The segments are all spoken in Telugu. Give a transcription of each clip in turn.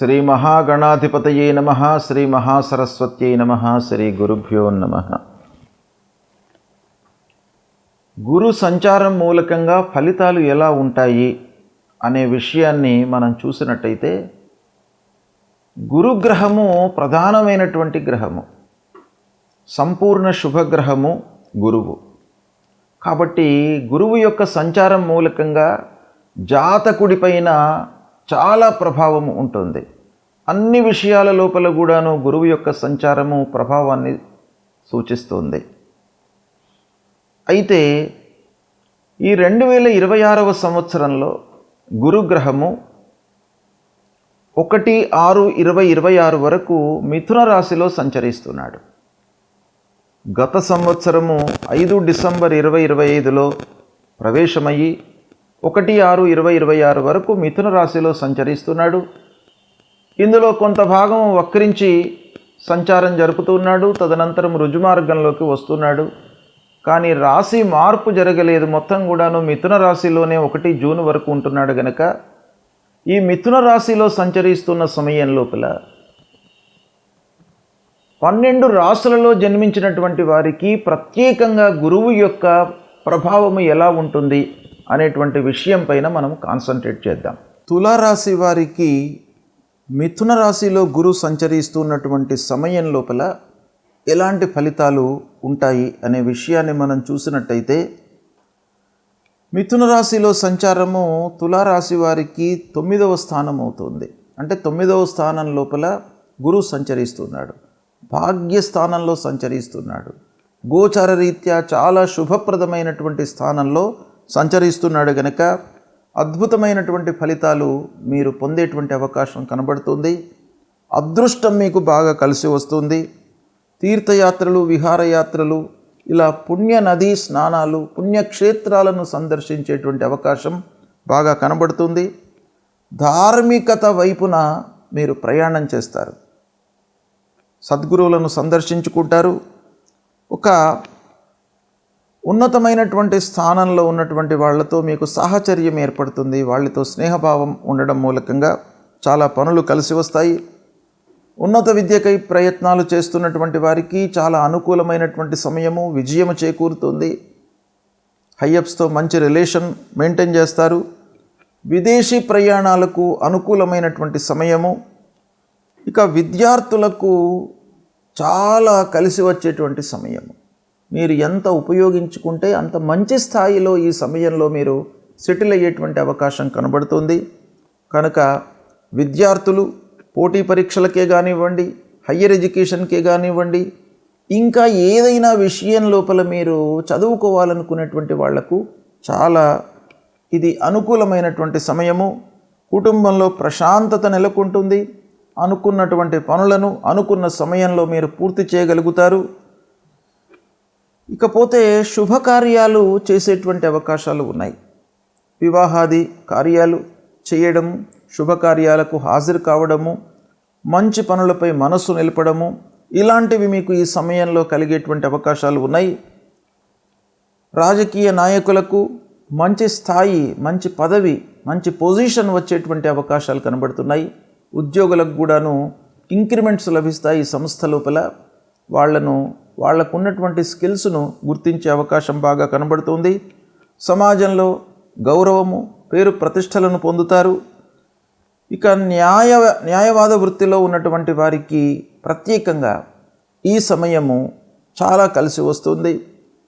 శ్రీ మహాగణాధిపతయే నమః. శ్రీ మహాసరస్వత్యై నమః. శ్రీ గురుభ్యో నమః. గురు సంచారం మూలకంగా ఫలితాలు ఎలా ఉంటాయి అనే విషయాన్ని మనం చూసినట్టయితే, గురుగ్రహము ప్రధానమైనటువంటి గ్రహము, సంపూర్ణ శుభగ్రహము గురువు. కాబట్టి గురువు యొక్క సంచారం మూలకంగా జాతకుడిపైన చాలా ప్రభావము ఉంటుంది. అన్ని విషయాల లోపల కూడాను గురువు యొక్క సంచారము ప్రభావాన్ని సూచిస్తుంది. అయితే ఈ 2026వ సంవత్సరంలో గురుగ్రహము 1/6/2026 వరకు మిథున రాశిలో సంచరిస్తున్నాడు. గత సంవత్సరము 5 డిసెంబర్ 2025లో ప్రవేశమయ్యి 1/6/2026 వరకు మిథున రాశిలో సంచరిస్తున్నాడు. ఇందులో కొంత భాగం వక్రించి సంచారం జరుపుతున్నాడు, తదనంతరం రుజుమార్గంలోకి వస్తున్నాడు. కానీ రాశి మార్పు జరగలేదు, మొత్తం కూడాను మిథున రాశిలోనే 1 జూన్ వరకు ఉంటున్నాడు. గనక ఈ మిథున రాశిలో సంచరిస్తున్న సమయం లోపల 12 రాశులలో జన్మించినటువంటి వారికి ప్రత్యేకంగా గురువు యొక్క ప్రభావము ఎలా ఉంటుంది అనేటువంటి విషయం పైన మనం కాన్సన్ట్రేట్ చేద్దాం. తులారాశి వారికి మిథున రాశిలో గురు సంచరిస్తున్నటువంటి సమయం లోపల ఎలాంటి ఫలితాలు ఉంటాయి అనే విషయాన్ని మనం చూసినట్టయితే, మిథున రాశిలో సంచారము తులారాశి వారికి 9వ స్థానం అవుతుంది. అంటే 9వ స్థానం లోపల గురు సంచరిస్తున్నాడు, భాగ్యస్థానంలో సంచరిస్తున్నాడు, గోచార రీత్యా చాలా శుభప్రదమైనటువంటి స్థానంలో సంచరిస్తున్నాడు. గనక అద్భుతమైనటువంటి ఫలితాలు మీరు పొందేటువంటి అవకాశం కనబడుతుంది. అదృష్టం మీకు బాగా కలిసి వస్తుంది. తీర్థయాత్రలు, విహారయాత్రలు, ఇలా పుణ్య నదీ స్నానాలు, పుణ్యక్షేత్రాలను సందర్శించేటువంటి అవకాశం బాగా కనబడుతుంది. ధార్మికత వైపున మీరు ప్రయాణం చేస్తారు, సద్గురువులను సందర్శించుకుంటారు. ఒక ఉన్నతమైనటువంటి స్థానంలో ఉన్నటువంటి వాళ్ళతో మీకు సాహచర్యం ఏర్పడుతుంది. వాళ్ళతో స్నేహభావం ఉండడం మూలకంగా చాలా పనులు కలిసి వస్తాయి. ఉన్నత విద్యకై ప్రయత్నాలు చేస్తున్నటువంటి వారికి చాలా అనుకూలమైనటువంటి సమయము, విజయము చేకూరుతుంది. హైయప్స్తో మంచి రిలేషన్ మెయింటైన్ చేస్తారు. విదేశీ ప్రయాణాలకు అనుకూలమైనటువంటి సమయము. ఇక విద్యార్థులకు చాలా కలిసి వచ్చేటువంటి సమయము. మీరు ఎంత ఉపయోగించుకుంటే అంత మంచి స్థాయిలో ఈ సమయంలో మీరు సెటిల్ అయ్యేటువంటి అవకాశం కనబడుతుంది. కనుక విద్యార్థులు పోటీ పరీక్షలకే కానివ్వండి, హయ్యర్ ఎడ్యుకేషన్కే కానివ్వండి, ఇంకా ఏదైనా విషయం లోపల మీరు చదువుకోవాలనుకునేటువంటి వాళ్లకు చాలా ఇది అనుకూలమైనటువంటి సమయము. కుటుంబంలో ప్రశాంతత నెలకొంటుంది. అనుకున్నటువంటి పనులను అనుకున్న సమయంలో మీరు పూర్తి చేయగలుగుతారు. ఇకపోతే శుభకార్యాలు చేసేటువంటి అవకాశాలు ఉన్నాయి. వివాహాది కార్యాలు చేయడము, శుభకార్యాలకు హాజరు కావడము, మంచి పనులపై మనస్సు నిలపడము, ఇలాంటివి మీకు ఈ సమయంలో కలిగేటువంటి అవకాశాలు ఉన్నాయి. రాజకీయ నాయకులకు మంచి స్థాయి, మంచి పదవి, మంచి పొజిషన్ వచ్చేటువంటి అవకాశాలు కనబడుతున్నాయి. ఉద్యోగులకు కూడాను ఇంక్రిమెంట్స్ లభిస్తాయి. ఈ సంస్థ లోపల వాళ్లకు ఉన్నటువంటి స్కిల్స్ను గుర్తించే అవకాశం బాగా కనబడుతుంది. సమాజంలో గౌరవము, పేరు ప్రతిష్టలను పొందుతారు. ఇక న్యాయవాద వృత్తిలో ఉన్నటువంటి వారికి ప్రత్యేకంగా ఈ సమయము చాలా కలిసి వస్తుంది.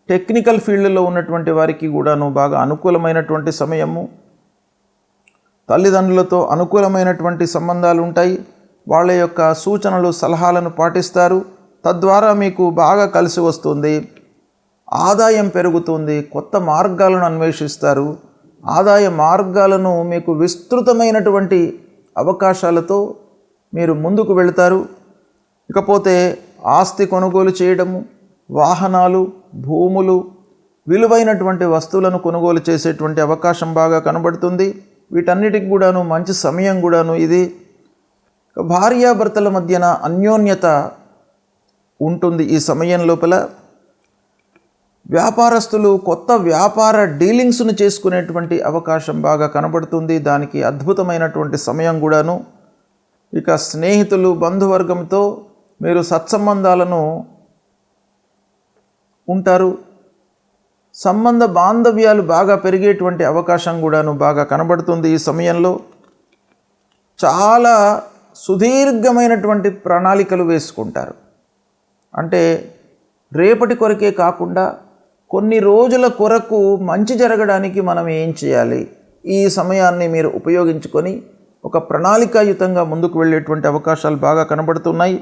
టెక్నికల్ ఫీల్డ్లో ఉన్నటువంటి వారికి కూడాను బాగా అనుకూలమైనటువంటి సమయము. తల్లిదండ్రులతో అనుకూలమైనటువంటి సంబంధాలు ఉంటాయి. వాళ్ళ యొక్క సూచనలు, సలహాలను పాటిస్తారు. తద్వారా మీకు బాగా కలిసి వస్తుంది. ఆదాయం పెరుగుతుంది. కొత్త మార్గాలను అన్వేషిస్తారు. ఆదాయ మార్గాలను మీకు విస్తృతమైనటువంటి అవకాశాలతో మీరు ముందుకు వెళతారు. ఇకపోతే ఆస్తి కొనుగోలు చేయడము, వాహనాలు, భూములు, విలువైనటువంటి వస్తువులను కొనుగోలు చేసేటువంటి అవకాశం బాగా కనబడుతుంది. వీటన్నిటికి కూడాను మంచి సమయం కూడాను ఇది. భార్యాభర్తల మధ్యన అన్యోన్యత ఉంటుంది ఈ సమయం లోపల. వ్యాపారస్తులు కొత్త వ్యాపార డీలింగ్స్ను చేసుకునేటువంటి అవకాశం బాగా కనబడుతుంది. దానికి అద్భుతమైనటువంటి సమయం కూడాను. ఇక స్నేహితులు, బంధువర్గంతో మీరు సత్సంబంధాలను ఉంటారు. సంబంధ బాంధవ్యాలు బాగా పెరిగేటువంటి అవకాశం కూడాను బాగా కనబడుతుంది. ఈ సమయంలో చాలా సుదీర్ఘమైనటువంటి ప్రణాళికలు వేసుకుంటారు. అంటే రేపటి కొరకే కాకుండా కొన్ని రోజుల కొరకు మంచి జరగడానికి మనం ఏం చేయాలి, ఈ సమయాన్ని మీరు ఉపయోగించుకొని ఒక ప్రణాళికాయుతంగా ముందుకు వెళ్ళేటువంటి అవకాశాలు బాగా కనబడుతున్నాయి.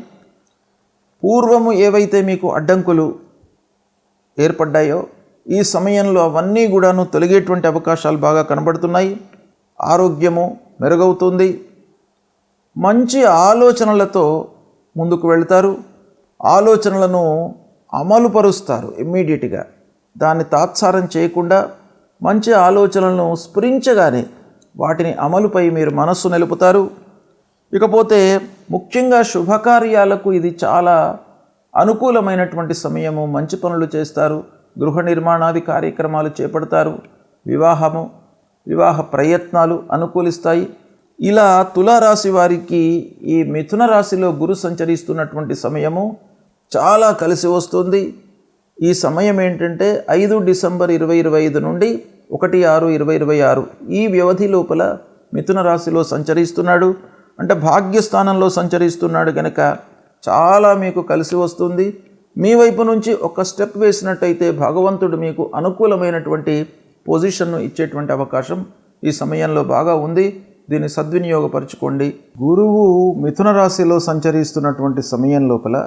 పూర్వము ఏవైతే మీకు అడ్డంకులు ఏర్పడ్డాయో ఈ సమయంలో అవన్నీ కూడాను తొలగేటువంటి అవకాశాలు బాగా కనబడుతున్నాయి. ఆరోగ్యము మెరుగవుతుంది. మంచి ఆలోచనలతో ముందుకు వెళ్తారు. ఆలోచనలను అమలుపరుస్తారు ఇమ్మీడియట్గా. దాన్ని తాత్సారం చేయకుండా మంచి ఆలోచనలను స్ఫురించగానే వాటిని అమలుపై మీరు మనస్సు నిలుపుతారు. ఇకపోతే ముఖ్యంగా శుభకార్యాలకు ఇది చాలా అనుకూలమైనటువంటి సమయము. మంచి పనులు చేస్తారు. గృహ నిర్మాణాది కార్యక్రమాలు చేపడతారు. వివాహ ప్రయత్నాలు అనుకూలిస్తాయి. ఇలా తులారాశి వారికి ఈ మిథున రాశిలో గురు సంచరిస్తున్నటువంటి సమయము చాలా కలిసి వస్తుంది. ఈ సమయం ఏంటంటే 5 డిసెంబర్ 2025 నుండి 1/6/2026 ఈ వ్యవధి లోపల మిథున రాశిలో సంచరిస్తున్నాడు. అంటే భాగ్యస్థానంలో సంచరిస్తున్నాడు కనుక చాలా మీకు కలిసి వస్తుంది. మీ వైపు నుంచి ఒక స్టెప్ వేసినట్టయితే భగవంతుడు మీకు అనుకూలమైనటువంటి పొజిషన్ను ఇచ్చేటువంటి అవకాశం ఈ సమయంలో బాగా ఉంది. దీన్ని సద్వినియోగపరచుకోండి. గురువు మిథున రాశిలో సంచరిస్తున్నటువంటి సమయం లోపల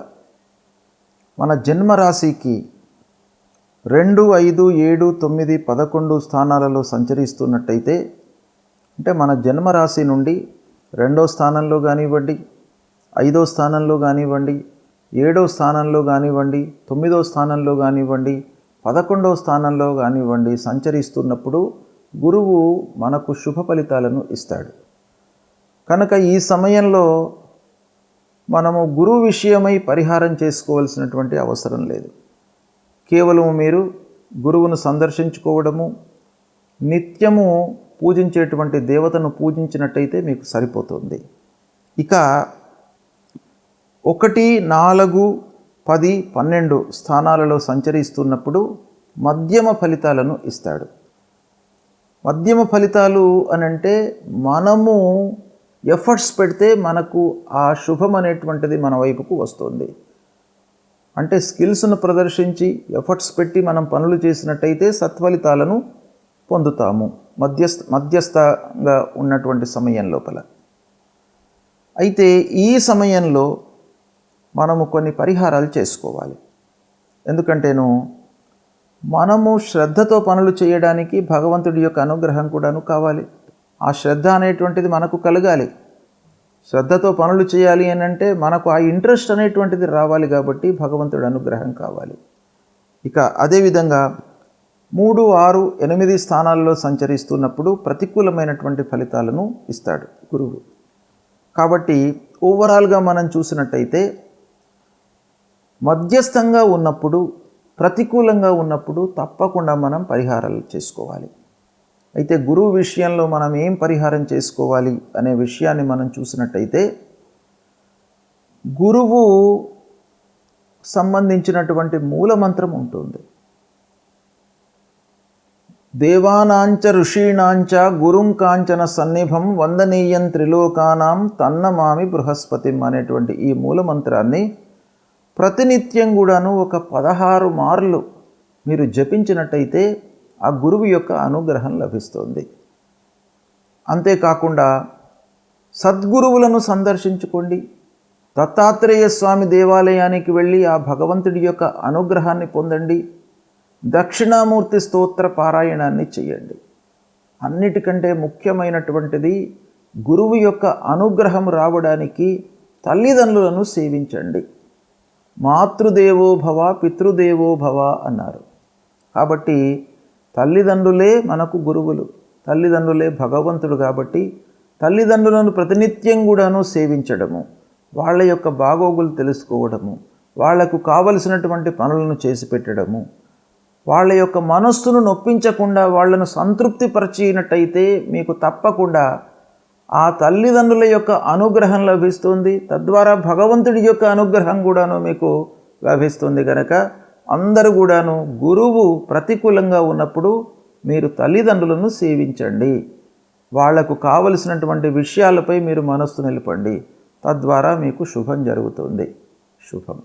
మన జన్మరాశికి 2, 5, 7, 9, 11 స్థానాలలో సంచరిస్తున్నట్టయితే, అంటే మన జన్మరాశి నుండి 2వ స్థానంలో కానివ్వండి, 5వ స్థానంలో కానివ్వండి, 7వ స్థానంలో కానివ్వండి, 9వ స్థానంలో కానివ్వండి, 11వ స్థానంలో కానివ్వండి సంచరిస్తున్నప్పుడు గురువు మనకు శుభ ఫలితాలను ఇస్తాడు. కనుక ఈ సమయంలో మనము గురువు విషయమై పరిహారం చేసుకోవాల్సినటువంటి అవసరం లేదు. కేవలం మీరు గురువును సందర్శించుకోవడము, నిత్యము పూజించేటువంటి దేవతను పూజించినట్టయితే మీకు సరిపోతుంది. ఇక 1, 4, 10, 12 స్థానాలలో సంచరిస్తున్నప్పుడు మధ్యమ ఫలితాలను ఇస్తాడు. మధ్యమ ఫలితాలు అనంటే మనము ఎఫర్ట్స్ పెడితే మనకు ఆ శుభం అనేటువంటిది మన వైపుకు వస్తుంది. అంటే స్కిల్స్ను ప్రదర్శించి ఎఫర్ట్స్ పెట్టి మనం పనులు చేసినట్టయితే సత్ఫలితాలను పొందుతాము మధ్యస్థంగా ఉన్నటువంటి సమయం లోపల. అయితే ఈ సమయంలో మనము కొన్ని పరిహారాలు చేసుకోవాలి. ఎందుకంటేను మనము శ్రద్ధతో పనులు చేయడానికి భగవంతుడి యొక్క అనుగ్రహం కూడాను కావాలి. ఆ శ్రద్ధ అనేటువంటిది మనకు కలగాలి. శ్రద్ధతో పనులు చేయాలి అని అంటే మనకు ఆ ఇంట్రెస్ట్ అనేటువంటిది రావాలి. కాబట్టి భగవంతుడి అనుగ్రహం కావాలి. ఇక అదేవిధంగా 3, 6, 8 స్థానాల్లో సంచరిస్తున్నప్పుడు ప్రతికూలమైనటువంటి ఫలితాలను ఇస్తాడు గురువు. కాబట్టి ఓవరాల్గా మనం చూసినట్టయితే మధ్యస్థంగా ఉన్నప్పుడు, ప్రతికూలంగా ఉన్నప్పుడు తప్పకుండా మనం పరిహారాలు చేసుకోవాలి. అయితే గురువు విషయంలో మనం ఏం పరిహారం చేసుకోవాలి అనే విషయాన్ని మనం చూసినట్టయితే, గురువు సంబంధించినటువంటి మూలమంత్రం ఉంటుంది. దేవానాంచ ఋషీణాంచ గురుం కాంచన సన్నిభం వందనీయం త్రిలోకానాం తన్నమామి బృహస్పతిం అనేటువంటి ఈ మూలమంత్రాన్ని ప్రతినిత్యం కూడాను ఒక 16 మార్లు మీరు జపించినట్టయితే ఆ గురువు యొక్క అనుగ్రహం లభిస్తుంది. అంతేకాకుండా సద్గురువులను సందర్శించుకోండి. దత్తాత్రేయ స్వామి దేవాలయానికి వెళ్ళి ఆ భగవంతుడి యొక్క అనుగ్రహాన్ని పొందండి. దక్షిణామూర్తి స్తోత్ర పారాయణాన్ని చేయండి. అన్నిటికంటే ముఖ్యమైనటువంటిది గురువు యొక్క అనుగ్రహం రావడానికి తల్లిదండ్రులను సేవించండి. మాతృదేవో భవ పితృదేవో భవ అన్నారు. కాబట్టి తల్లిదండ్రులే మనకు గురువులు, తల్లిదండ్రులే భగవంతుడు. కాబట్టి తల్లిదండ్రులను ప్రతినిత్యం కూడాను సేవించడము, వాళ్ళ యొక్క బాగోగులు తెలుసుకోవడము, వాళ్లకు కావలసినటువంటి పనులను చేసి పెట్టడము, వాళ్ళ యొక్క మనస్సును నొప్పించకుండా వాళ్లను సంతృప్తిపరిచినట్టయితే మీకు తప్పకుండా ఆ తల్లిదండ్రుల యొక్క అనుగ్రహం లభిస్తుంది. తద్వారా భగవంతుడి యొక్క అనుగ్రహం కూడాను మీకు లభిస్తుంది. కనుక అందరూ కూడాను గురువు ప్రతికూలంగా ఉన్నప్పుడు మీరు తల్లిదండ్రులను సేవించండి. వాళ్లకు కావలసినటువంటి విషయాలపై మీరు మనస్సు నిలపండి. తద్వారా మీకు శుభం జరుగుతుంది. శుభం.